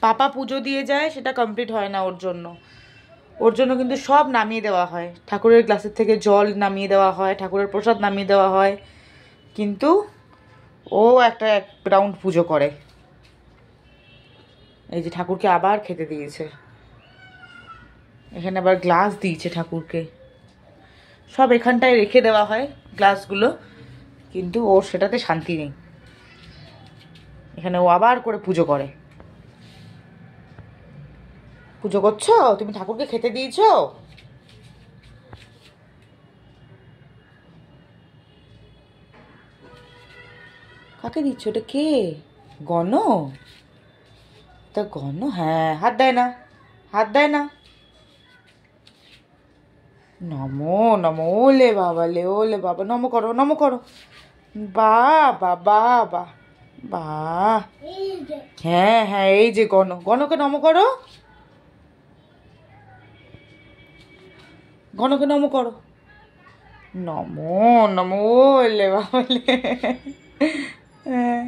পাপা পুজো দিয়ে যায়, সেটা কমপ্লিট হয় না ওর জন্য কিন্তু সব নামিয়ে দেওয়া হয়। ঠাকুরের গ্লাসের থেকে জল নামিয়ে দেওয়া হয়, ঠাকুরের প্রসাদ নামিয়ে দেওয়া হয়, কিন্তু ও এক রাউন্ড পুজো করে। এই যে ঠাকুরকে আবার খেতে দিয়েছে, এখানে আবার গ্লাস দিয়েছে ঠাকুরকে। সব এখানটায় রেখে দেওয়া হয় গ্লাসগুলো, কিন্তু ওর সেটাতে শান্তি নেই। এখানে ও আবার করে পুজো করে। পুজো করছো তুমি? ঠাকুরকে খেতে দিয়েছো? কাকে দিচ্ছ? ওটা কে? গণ? তা গণ? হ্যাঁ, হাত দেয় না, হাত দেয় না। নমো নমো, ওলে বাবা লে, ওলে বাবা, নমো করো, নমো করো। বাবা বাবা বা, হ্যাঁ হ্যাঁ, এই যে গণ, গণকে নমো করো, গণকে নমো করো। নমো নমো, ওলে বাবা লে। হ্যাঁ।